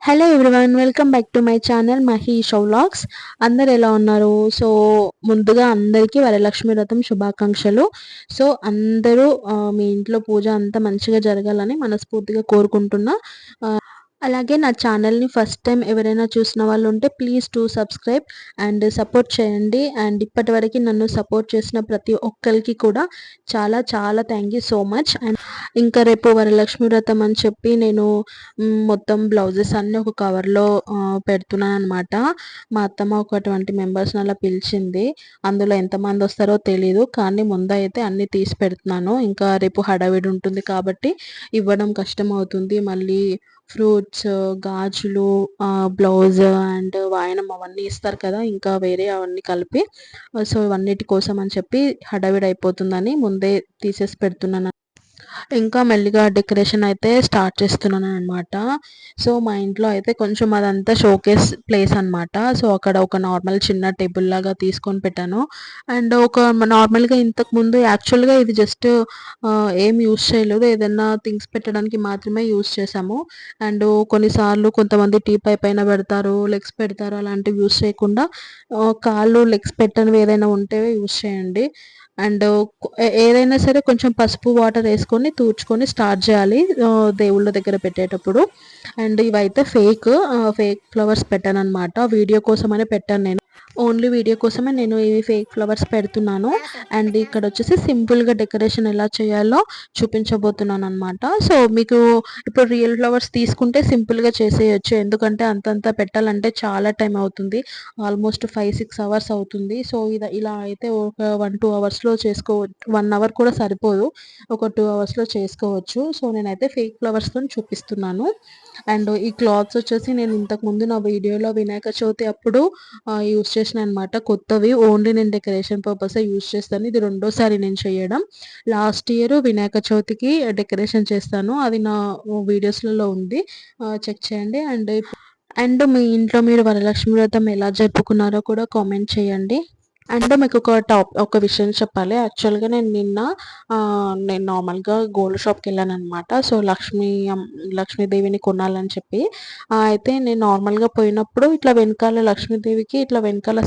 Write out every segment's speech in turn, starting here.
Hello everyone, welcome back to my channel Mahisho vlogs. అందరు ఎలా ఉన్నారు? సో ముందుగా అందరికీ వరలక్ష్మి వ్రతం శుభాకాంక్షలు. సో అందరూ మీ ఇంట్లో పూజ అంతా మంచిగా జరగాలని మనస్ఫూర్తిగా కోరుకుంటున్నా. అలాగే నా ఛానల్ని ఫస్ట్ టైం ఎవరైనా చూసిన వాళ్ళు ఉంటే please to subscribe and support చేయండి. అండ్ ఇప్పటివరకు నన్ను సపోర్ట్ చేసిన ప్రతి ఒక్కరికి కూడా చాలా చాలా thank you so much. And ఇంకా రేపు వరలక్ష్మి వ్రతం అని చెప్పి నేను మొత్తం బ్లౌజెస్ అన్నీ ఒక కవర్లో పెడుతున్నాను అనమాట. మా అత్తమ్మ ఒక 20 మెంబర్స్ని అలా పిలిచింది. అందులో ఎంతమంది వస్తారో తెలీదు, కానీ ముందైతే అన్నీ తీసి పెడుతున్నాను. ఇంకా రేపు హడావిడి ఉంటుంది కాబట్టి ఇవ్వడం కష్టం అవుతుంది. మళ్ళీ ఫ్రూట్స్, గాజులు, బ్లౌజ్ అండ్ వాయనం అవన్నీ ఇస్తారు కదా, ఇంకా వేరే అవన్నీ కలిపి. సో ఇవన్నిటి కోసం అని చెప్పి హడావిడి అయిపోతుందని ముందే తీసేసి పెడుతున్నాను. ఇంకా మెల్లిగా డెకరేషన్ అయితే స్టార్ట్ చేస్తున్నాను అనమాట. సో మా ఇంట్లో అయితే కొంచెం అదంతా షోకేస్ ప్లేస్ అనమాట. సో అక్కడ ఒక నార్మల్ చిన్న టేబుల్ లాగా తీసుకొని పెట్టాను. అండ్ ఒక నార్మల్గా ఇంతకు ముందు యాక్చువల్గా ఇది జస్ట్ ఏం యూస్ చేయలేదు, ఏదైనా థింగ్స్ పెట్టడానికి మాత్రమే యూస్ చేసాము. అండ్ కొన్నిసార్లు కొంతమంది టీ పై పైన పెడతారు, లెగ్స్ పెడతారు, అలాంటివి యూస్ చేయకుండా కాళ్ళు లెగ్స్ పెట్టనివి ఏదైనా ఉంటే యూస్ చేయండి. అండ్ ఏదైనా సరే కొంచెం పసుపు వాటర్ వేసుకొని తూడ్చుకొని స్టార్ట్ చేయాలి దేవుళ్ళ దగ్గర పెట్టేటప్పుడు. అండ్ ఇవైతే ఫేక్ ఫ్లవర్స్ పెట్టాను అనమాట. వీడియో కోసమనే పెట్టాను నేను, ఓన్లీ వీడియో కోసమే నేను ఇవి ఫేక్ ఫ్లవర్స్ పెడుతున్నాను. అండ్ ఇక్కడ వచ్చేసి సింపుల్గా డెకరేషన్ ఎలా చేయాలో చూపించబోతున్నాను అనమాట. సో మీకు ఇప్పుడు రియల్ ఫ్లవర్స్ తీసుకుంటే సింపుల్గా చేసేయచ్చు, ఎందుకంటే అంతంతా పెట్టాలంటే చాలా టైం అవుతుంది. ఆల్మోస్ట్ 5-6 అవర్స్ అవుతుంది. సో ఇలా అయితే ఒక 1-2 అవర్స్లో చేసుకోవచ్చు. 1 అవర్ కూడా సరిపోదు, ఒక 2 అవర్స్లో చేసుకోవచ్చు. సో నేనైతే ఫేక్ ఫ్లవర్స్తో చూపిస్తున్నాను. అండ్ ఈ క్లాత్స్ వచ్చేసి నేను ఇంతకుముందు నా వీడియోలో వినాయక చవితి అప్పుడు యూస్ చేసిన అనమాట, కొత్తవి. ఓన్లీ నేను డెకరేషన్ పర్పస్ యూస్ చేస్తాను. ఇది రెండోసారి నేను చేయడం. లాస్ట్ ఇయర్ వినాయక చవితికి డెకరేషన్ చేస్తాను, అది నా వీడియోస్లలో ఉంది, చెక్ చేయండి. అండ్ మీ ఇంట్లో మీరు వరలక్ష్మి వ్రతం ఎలా జరుపుకున్నారో కూడా కామెంట్ చేయండి. అండ్ మీకు ఒక విషయం చెప్పాలి. యాక్చువల్గా నేను నార్మల్గా గోల్డ్ షాప్కి వెళ్ళాను అనమాట. సో లక్ష్మీదేవిని కొనాలని చెప్పి. అయితే నేను నార్మల్గా పోయినప్పుడు ఇట్లా వెనకాల లక్ష్మీదేవికి ఇట్లా వెనకాల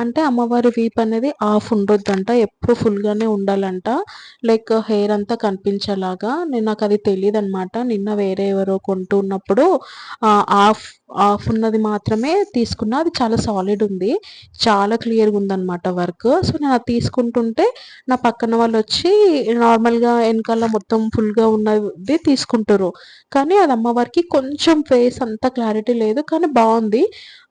అంటే అమ్మవారి వీప్ అనేది ఆఫ్ ఉండొద్దంట, ఎప్పుడు ఫుల్గానే ఉండాలంట, లైక్ హెయిర్ అంతా కనిపించేలాగా. నాకు అది తెలియదు అనమాట. నిన్న వేరే ఎవరో కొంటున్నప్పుడు ఆఫ్ ఆఫ్ ఉన్నది మాత్రమే తీసుకున్నా. అది చాలా సాలిడ్ ఉంది, చాలా క్లియర్గా ఉందన్నమాట వర్క్. సో నేను అది తీసుకుంటుంటే నా పక్కన వాళ్ళు వచ్చి నార్మల్గా వెనకాల మొత్తం ఫుల్గా ఉన్నది తీసుకుంటారు, కానీ అది అమ్మవారికి కొంచెం ఫేస్ అంతా క్లారిటీ లేదు, కానీ బాగుంది.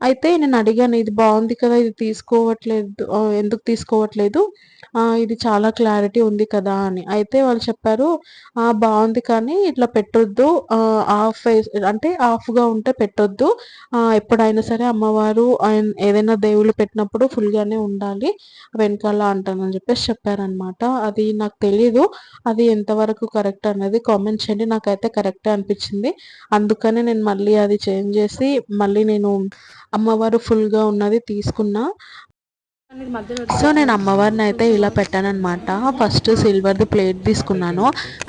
అయితే నేను అడిగాను, ఇది బాగుంది కదా, ఇది తీసుకోవట్లేదు, ఎందుకు తీసుకోవట్లేదు, ఇది చాలా క్లారిటీ ఉంది కదా అని. అయితే వాళ్ళు చెప్పారు, బాగుంది కానీ ఇట్లా పెట్టొద్దు, ఆఫ్ ఫేస్ అంటే ఆఫ్గా ఉంటే పెట్టొద్దు, ఎప్పుడైనా సరే అమ్మవారు ఏదైనా దేవుళ్ళు పెట్టినప్పుడు ఫుల్గానే ఉండాలి వెనకాల అంటానని చెప్పేసి చెప్పారనమాట. అది నాకు తెలీదు, అది ఎంతవరకు కరెక్ట్ అనేది కామెంట్ చేయండి. నాకైతే కరెక్టే అనిపించింది, అందుకనే నేను మళ్ళీ అది చేంజ్ చేసి మళ్ళీ నేను అమ్మవారు ఫుల్గా ఉన్నది తీసుకున్నా. సో నేను అమ్మవారిని అయితే ఇలా పెట్టానన్నమాట. ఫస్ట్ సిల్వర్ది ప్లేట్ తీసుకున్నాను.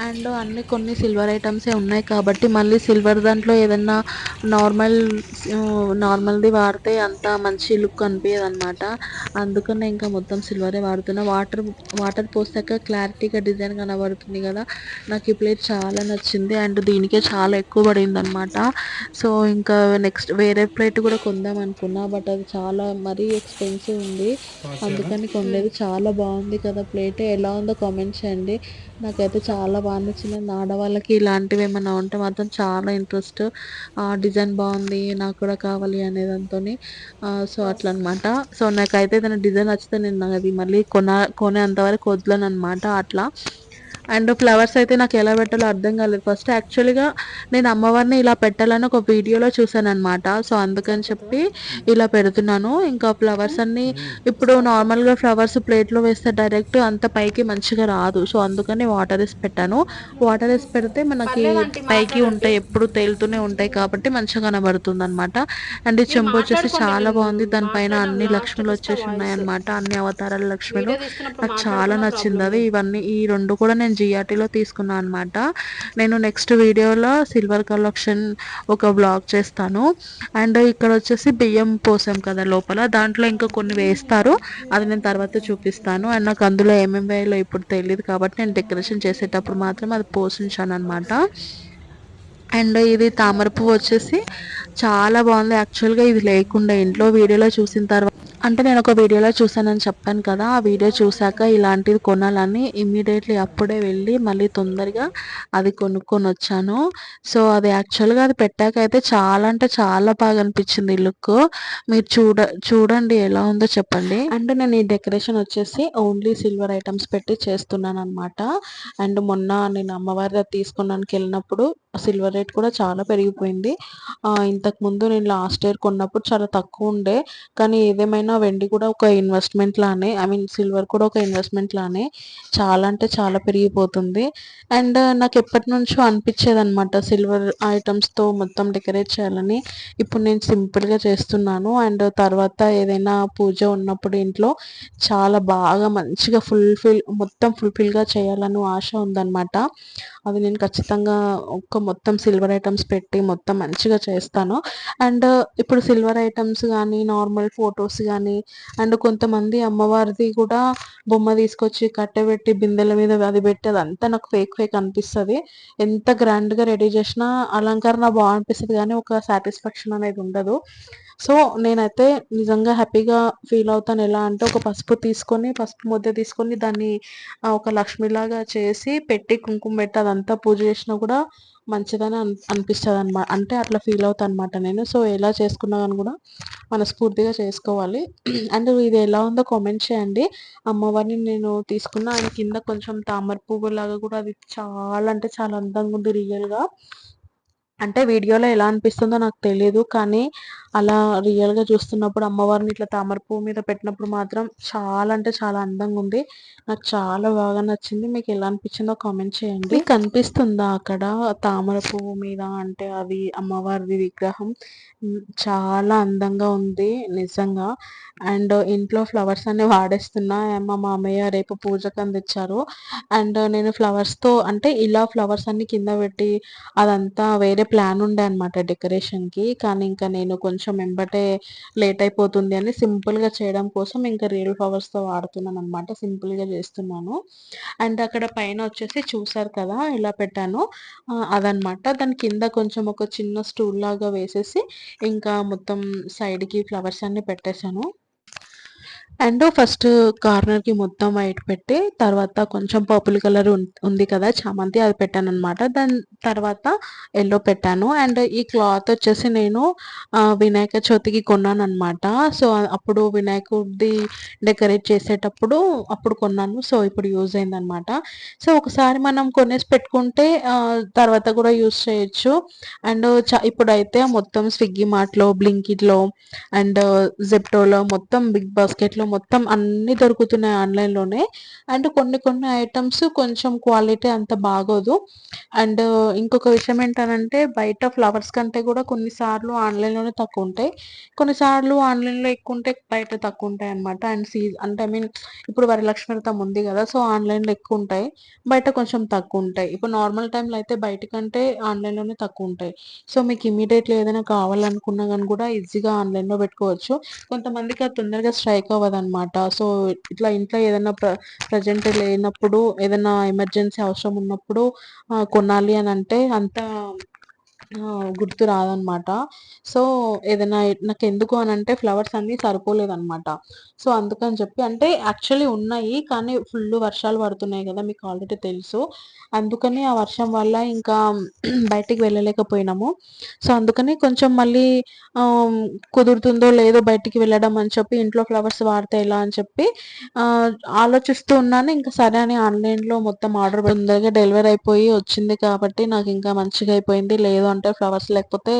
అండ్ కొన్ని సిల్వర్ ఐటమ్సే ఉన్నాయి కాబట్టి మళ్ళీ సిల్వర్ దాంట్లో ఏదన్నా నార్మల్ది వాడితే అంత మంచి లుక్ అనిపించదు అనమాట. అందుకనే ఇంకా మొత్తం సిల్వరే వాడుతున్నా. వాటర్ పోసాక క్లారిటీగా డిజైన్ కనబడుతుంది కదా, నాకు ఈ ప్లేట్ చాలా నచ్చింది. అండ్ దీనికే చాలా ఎక్కువ పడింది అనమాట. సో ఇంకా నెక్స్ట్ వేరే ప్లేట్ కూడా కొందాం అనుకున్నా, బట్ అది చాలా మరీ ఎక్స్పెన్సివ్ ఉంది, అందుకని కొనలేదు. చాలా బాగుంది కదా ప్లేట్, ఎలా ఉందో కామెంట్ చేయండి. నాకైతే చాలా బాగా నచ్చింది. ఆడవాళ్ళకి ఇలాంటివి ఏమైనా ఉంటే మాత్రం చాలా ఇంట్రెస్ట్, డిజైన్ బాగుంది నాకు కూడా కావాలి అనేదాంతో. సో అట్లా అనమాట. సో నాకైతే ఏదైనా డిజైన్ నచ్చితే నేను అది మళ్ళీ కొనేంతవరకు వదలను అనమాట అట్లా. అండ్ ఫ్లవర్స్ అయితే నాకు ఎలా పెట్టాలో అర్థం కాలేదు ఫస్ట్. యాక్చువల్గా నేను అమ్మవారిని ఇలా పెట్టాలని ఒక వీడియోలో చూసాను అనమాట. సో అందుకని చెప్పి ఇలా పెడుతున్నాను. ఇంకా ఫ్లవర్స్ అన్నీ ఇప్పుడు నార్మల్గా ఫ్లవర్స్ ప్లేట్లో వేస్తే డైరెక్ట్ అంత పైకి మంచిగా రాదు, సో అందుకని వాటర్ వేసి పెట్టాను. వాటర్ వేసి పెడితే మనకి పైకి ఉంటాయి, ఎప్పుడు తేలుతూనే ఉంటాయి కాబట్టి మంచిగా కనబడుతుంది అనమాట. అండ్ ఈ చెంబు వచ్చేసి చాలా బాగుంది, దానిపైన అన్ని లక్ష్మిలు వచ్చేసి ఉన్నాయన్నమాట, అన్ని అవతారాల లక్ష్మిలు. నాకు చాలా నచ్చింది అది. ఈ రెండు కూడా నేను జిఆర్టీలో తీసుకున్నాను అనమాట. నేను నెక్స్ట్ వీడియోలో సిల్వర్ కలెక్షన్ ఒక బ్లాగ్ చేస్తాను. అండ్ ఇక్కడ వచ్చేసి బియ్యం పోసాం కదా లోపల, దాంట్లో ఇంకా కొన్ని వేస్తారు, అది నేను తర్వాత చూపిస్తాను. అండ్ నాకు అందులో ఏమేమి వేయాలో ఇప్పుడు తెలియదు కాబట్టి నేను డెకరేషన్ చేసేటప్పుడు మాత్రం అది పోషించాను అనమాట. అండ్ ఇది తామర పువ్వు వచ్చేసి చాలా బాగుంది. యాక్చువల్గా ఇది లేకుండా ఇంట్లో వీడియోలో చూసిన తర్వాత, అంటే నేను ఒక వీడియోలో చూసానని చెప్పాను కదా, ఆ వీడియో చూశాక ఇలాంటిది కొనాలని ఇమ్మీడియట్లీ అప్పుడే వెళ్ళి మళ్ళీ తొందరగా అది కొనుక్కొని వచ్చాను. సో అది యాక్చువల్గా అది పెట్టాక అయితే చాలా అంటే చాలా బాగా అనిపించింది లుక్. మీరు చూడండి ఎలా ఉందో చెప్పండి. అండ్ నేను ఈ డెకరేషన్ వచ్చేసి ఓన్లీ సిల్వర్ ఐటమ్స్ పెట్టి చేస్తున్నాను అనమాట. అండ్ మొన్న నేను అమ్మవారి తీసుకున్నానికి వెళ్ళినప్పుడు సిల్వర్ రేట్ కూడా చాలా పెరిగిపోయింది. ఇంతకుముందు నేను లాస్ట్ ఇయర్ కొన్నప్పుడు చాలా తక్కువ ఉండే, కానీ ఏదేమైనా వెండి కూడా ఒక ఇన్వెస్ట్మెంట్ లానే, ఐ మీన్ సిల్వర్ కూడా ఒక ఇన్వెస్ట్మెంట్ లానే చాలా అంటే చాలా పెరిగిపోతుంది. అండ్ నాకు ఎప్పటి నుంచో అనిపించేది అనమాట సిల్వర్ ఐటమ్స్తో మొత్తం డెకరేట్ చేయాలని. ఇప్పుడు నేను సింపుల్గా చేస్తున్నాను. అండ్ తర్వాత ఏదైనా పూజ ఉన్నప్పుడు ఇంట్లో చాలా బాగా మంచిగా మొత్తం ఫుల్ఫిల్గా చేయాలని ఆశ ఉందన్నమాట. అది నేను ఖచ్చితంగా మొత్తం సిల్వర్ ఐటమ్స్ పెట్టి మొత్తం మంచిగా చేస్తాను. అండ్ ఇప్పుడు సిల్వర్ ఐటమ్స్ కానీ నార్మల్ ఫొటోస్ కానీ, అండ్ కొంతమంది అమ్మవారిది కూడా బొమ్మ తీసుకొచ్చి కట్టెబెట్టి బిందెల మీద అది పెట్టి అదంతా నాకు ఫేక్ ఫేక్ అనిపిస్తుంది. ఎంత గ్రాండ్గా రెడీ చేసినా అలంకరణ బాగా అనిపిస్తుంది కానీ ఒక సాటిస్ఫాక్షన్ అనేది ఉండదు. సో నేనైతే నిజంగా హ్యాపీగా ఫీల్ అవుతాను. ఎలా అంటే ఒక పసుపు ముద్ద తీసుకొని దాన్ని ఒక లక్ష్మిలాగా చేసి పెట్టి కుంకుమ పెట్టి అదంతా పూజ చేసినా కూడా మంచిదని అనిపిస్తుంది అనమాట. అంటే అట్లా ఫీల్ అవుతాను అనమాట నేను. సో ఎలా చేసుకున్నా కానీ కూడా మనస్ఫూర్తిగా చేసుకోవాలి. అండ్ ఇది ఎలా ఉందో కామెంట్ చేయండి. అమ్మవారిని నేను తీసుకున్న ఆయన కింద కొంచెం తామర పువ్వు లాగా కూడా అది చాలా అంటే చాలా అందంగా ఉంది రియల్గా. అంటే వీడియోలో ఎలా అనిపిస్తుందో నాకు తెలియదు, కానీ అలా రియల్గా చూస్తున్నప్పుడు అమ్మవారిని ఇట్లా తామర పువ్వు మీద పెట్టినప్పుడు మాత్రం చాలా అంటే చాలా అందంగా ఉంది. నాకు చాలా బాగా నచ్చింది. మీకు ఎలా అనిపించిందో కామెంట్ చేయండి. మీకు కనిపిస్తుందా అక్కడ తామర పువ్వు మీద, అంటే అది అమ్మవారిది విగ్రహం చాలా అందంగా ఉంది నిజంగా. అండ్ ఇంట్లో ఫ్లవర్స్ అన్ని వాడేస్తున్నా. మా మామయ్య రేపు పూజకు అందించారు. అండ్ నేను ఫ్లవర్స్తో అంటే ఇలా ఫ్లవర్స్ అన్ని కింద పెట్టి అదంతా వేరే ప్లాన్ ఉండే అనమాట డెకరేషన్కి, కానీ ఇంకా నేను కొంచెం వెంబటే లేట్ అయిపోతుంది అని సింపుల్గా చేయడం కోసం ఇంకా రియల్ ఫ్లవర్స్తో వాడుతున్నాను అనమాట. సింపుల్గా చేస్తున్నాను. అండ్ అక్కడ పైన వచ్చేసి చూసారు కదా ఇలా పెట్టాను, అదనమాట. దాని కింద కొంచెం ఒక చిన్న స్టూల్ లాగా వేసేసి ఇంకా మొత్తం సైడ్కి ఫ్లవర్స్ అన్ని పెట్టేశాను. అండ్ ఫస్ట్ కార్నర్‌కి మొత్తం వైట్ పెట్టి, తర్వాత కొంచెం పర్పుల్ కలర్ ఉంది కదా చామంతి, అది పెట్టాననమాట. దాని తర్వాత యెల్లో పెట్టాను. అండ్ ఈ క్లాత్ వచ్చేసి నేను వినాయక చవితికి కొన్నాననమాట. సో, అప్పుడు వినాయకుడిది డెకరేట్ చేసేటప్పుడు అప్పుడు కొన్నాను. సో, ఇప్పుడు యూజ్ అయిందనమాట. సో, ఒకసారి మనం కొనేసి పెట్టుకుంటే తర్వాత కూడా యూజ్ చేయొచ్చు. అండ్ ఇప్పుడైతే మొత్తం స్విగ్గీ మార్ట్‌లో, బ్లింకిట్‌లో అండ్ జెప్టోలో మొత్తం బిగ్ బాస్కెట్‌లో మొత్తం అన్నీ దొరుకుతున్నాయి ఆన్‌లైన్‌లోనే. అండ్ కొన్ని కొన్ని ఐటెమ్స్ కొంచెం క్వాలిటీ అంత బాగోదు. అండ్ ఇంకొక విషయం ఏంటనంటే బయట ఫ్లవర్స్ కంటే కూడా కొన్నిసార్లు ఆన్‌లైన్‌లోనే తక్కువుంటాయి. కొన్నిసార్లు ఆన్‌లైన్‌లో ఎక్కువుంటాయి, బయట తక్కువుంటాయన్నమాట. అండ్ అంటే ఐ మీన్ ఇప్పుడు వరలక్ష్మి వ్రతం ఉంది గదా! సో, ఆన్‌లైన్‌లో ఎక్కువుంటాయి, బయట కొంచెం తక్కువుంటాయి. ఇప్పుడు నార్మల్ టైమ్‌లో అయితే బయట కంటే ఆన్‌లైన్‌లోనే తక్కువుంటాయి. సో, మీకు ఇమ్మీడియేట్‌లీ ఏదైనా కావాలనుకున్నా గాని కూడా ఈజీగా ఆన్‌లైన్‌లో పెట్టుకోవచ్చు. కొంతమందికి అది తొందరగా స్ట్రైక్ అవ్వదనమాట. సో, ఇట్లా ఇంట్లో ఏదైనా ప్రెజెంట్ లేనప్పుడు, ఏదైనా ఎమర్జెన్సీ అవసరం ఉన్నప్పుడు కొనాలి అనంటే అంత గుర్తు రాదనమాట. సో, ఏదైనా నాకెందుకు అనంటే ఫ్లవర్స్ అన్నీ సరిపోలేదనమాట. సో, అందుకని చెప్పి, అంటే యాక్చువల్లీ ఉన్నాయి, కానీ ఫుల్లు వర్షాలు పడుతున్నాయి గదా! మీకు ఆల్రెడీ తెలుసు. అందుకని ఆ వర్షం వల్ల ఇంకా బయటికి వెళ్ళలేకపోయినాము. సో, అందుకని కొంచెం మళ్ళీ ఆహ్, కుదురుతుందో లేదో బయటికి వెళ్ళడం అని చెప్పి ఇంట్లో ఫ్లవర్స్ వాడితే ఎలా అని చెప్పి ఆహ్, ఆలోచిస్తూ ఉన్నాను. ఇంకా సరే అని ఆన్‌లైన్‌లో మొత్తం ఆర్డర్ తొందరగా డెలివరీ అయిపోయి వచ్చింది కాబట్టి నాకింకా మంచిగా అయిపోయింది. లేదు అంటే ఫ్లవర్స్ లేకపోతే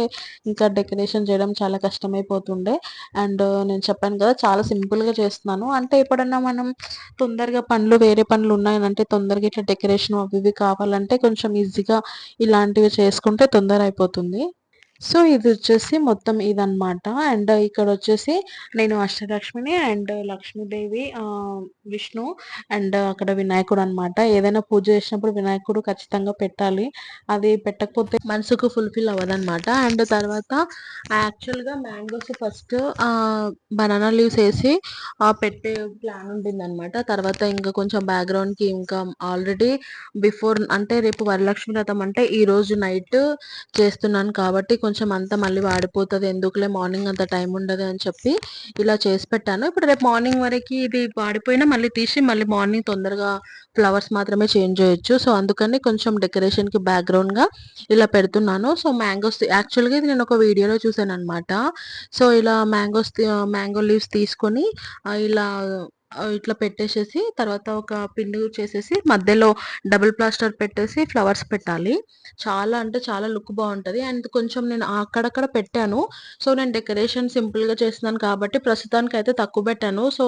ఇంకా డెకరేషన్ చేయడం చాలా కష్టమైపోతుండే. అండ్ నేను చెప్పాను కదా చాలా సింపుల్‌గా చేస్తున్నాను. అంటే ఎప్పుడన్నా మనం తొందరగా వేరే పనులు ఉన్నాయనంటే తొందరగా ఇట్లా డెకరేషన్ అవి ఇవి కావాలంటే కొంచెం ఈజీగా ఇలాంటివి చేసుకుంటే తొందర అయిపోతుంది. సో ఇది వచ్చేసి మొత్తం ఇదనమాట. అండ్ ఇక్కడ వచ్చేసి నేను అష్టలక్ష్మిని అండ్ లక్ష్మీదేవి, విష్ణు అండ్ అక్కడ వినాయకుడు అనమాట. ఏదైనా పూజ చేసినప్పుడు వినాయకుడు ఖచ్చితంగా పెట్టాలి. అది పెట్టకపోతే మనసుకు ఫుల్ఫిల్ అవ్వదనమాట. అండ్ తర్వాత యాక్చువల్గా మ్యాంగోస్ ఫస్ట్ బనానా లీవ్స్ వేసి పెట్టే ప్లాన్ ఉండిందనమాట. తర్వాత ఇంకా కొంచెం బ్యాక్గ్రౌండ్కి ఇంకా ఆల్రెడీ బిఫోర్ అంటే రేపు వరలక్ష్మి వ్రతం అంటే ఈ రోజు నైట్ చేస్తున్నాను కాబట్టి కొంచెం అంతా మళ్ళీ వాడిపోతుంది, ఎందుకులే మార్నింగ్ అంత టైం ఉండదు అని చెప్పి ఇలా చేసి పెట్టాను. ఇప్పుడు రేపు మార్నింగ్ వరకు ఇది వాడిపోయినా మళ్ళీ తీసి మళ్ళీ మార్నింగ్ తొందరగా ఫ్లవర్స్ మాత్రమే చేంజ్ చేయొచ్చు. సో అందుకని కొంచెం డెకరేషన్కి బ్యాక్గ్రౌండ్గా ఇలా పెడుతున్నాను. సో మ్యాంగోస్ యాక్చువల్గా ఇది నేను ఒక వీడియోలో చూసాను అనమాట. సో ఇలా మ్యాంగో లీవ్స్ తీసుకొని ఇలా ఇట్లా పెట్టేసేసి తర్వాత ఒక పిండి చేసేసి మధ్యలో డబుల్ ప్లాస్టర్ పెట్టేసి ఫ్లవర్స్ పెట్టాలి. చాలా అంటే చాలా లుక్ బాగుంటుంది. అండ్ కొంచెం నేను అక్కడక్కడ పెట్టాను. సో నేను డెకరేషన్ సింపుల్గా చేస్తున్నాను కాబట్టి ప్రస్తుతానికి అయితే తక్కువ పెట్టాను. సో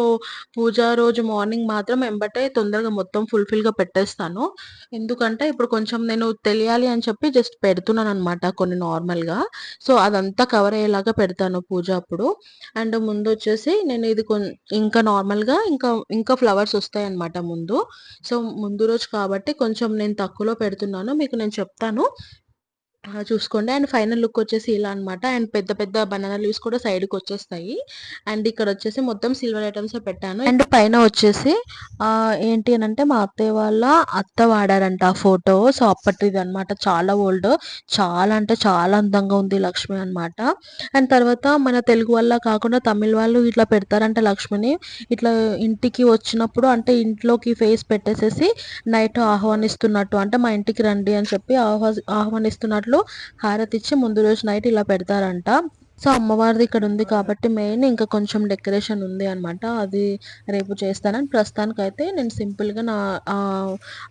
పూజ రోజు మార్నింగ్ మాత్రం ఎంబటే తొందరగా మొత్తం ఫుల్ఫిల్గా పెట్టేస్తాను. ఎందుకంటే ఇప్పుడు కొంచెం నేను తెలియాలి అని చెప్పి జస్ట్ పెడుతున్నాను అనమాట కొన్ని నార్మల్గా. సో అదంతా కవర్ అయ్యేలాగా పెడతాను పూజ అప్పుడు. అండ్ ముందు వచ్చేసి నేను ఇది ఇంకా నార్మల్గా ఇంకా ఫ్లవర్స్ వస్తాయన్నమాట ముందు. సో ముందు రోజు కాబట్టి కొంచెం నేను తక్కువలో పెడుతున్నాను, మీకు నేను చెప్తాను చూసుకోండి. అండ్ ఫైనల్ లుక్ వచ్చేసి ఇలా అనమాట. అండ్ పెద్ద పెద్ద బనానా లీవ్స్ కూడా సైడ్కి వచ్చేస్తాయి. అండ్ ఇక్కడ వచ్చేసి మొత్తం సిల్వర్ ఐటమ్స్ పెట్టాను. అండ్ పైన వచ్చేసి ఏంటి అని అంటే మా అత్తయ్య వాళ్ళ అత్త వాడారంట ఆ ఫోటో. సో అప్పటిది అనమాట, చాలా ఓల్డ్, చాలా అంటే చాలా అందంగా ఉంది లక్ష్మి అనమాట. అండ్ తర్వాత మన తెలుగు వల్ల కాకుండా తమిళ వాళ్ళు ఇట్లా పెడతారంట లక్ష్మిని. ఇట్లా ఇంటికి వచ్చినప్పుడు అంటే ఇంట్లోకి ఫేస్ పెట్టేసేసి నైట్ ఆహ్వానిస్తున్నట్టు, అంటే మా ఇంటికి రండి అని చెప్పి ఆహ్వానిస్తున్నట్లు హారతి ఇచ్చి ముందు రోజు నైట్ ఇలా పెడతారంట. సో అమ్మవారిది ఇక్కడ ఉంది కాబట్టి మెయిన్ ఇంకా కొంచెం డెకరేషన్ ఉంది అనమాట, అది రేపు చేస్తానని. ప్రస్తుతానికి అయితే నేను సింపుల్గా నా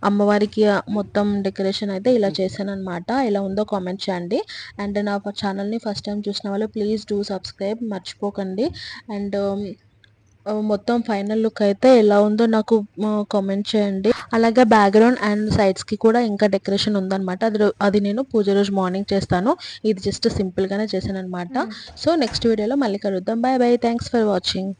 అమ్మవారికి మొత్తం డెకరేషన్ అయితే ఇలా చేశాను అనమాట. ఎలా ఉందో కామెంట్ చేయండి. అండ్ నా ఛానల్ని ఫస్ట్ టైం చూసిన వాళ్ళు ప్లీజ్ డూ సబ్స్క్రైబ్ మర్చిపోకండి. అండ్ మొత్తం ఫైనల్ లుక్ అయితే ఎలా ఉందో నాకు కామెంట్ చేయండి. అలాగే బ్యాక్గ్రౌండ్ అండ్ సైడ్స్కి కూడా ఇంకా డెకరేషన్ ఉందన్నమాట. అది నేను పూజ రోజు మార్నింగ్ చేస్తాను. ఇది జస్ట్ సింపుల్గానే చేశాను అనమాట. సో నెక్స్ట్ వీడియోలో మళ్ళీ కలుద్దాం. Bye bye, thanks for watching.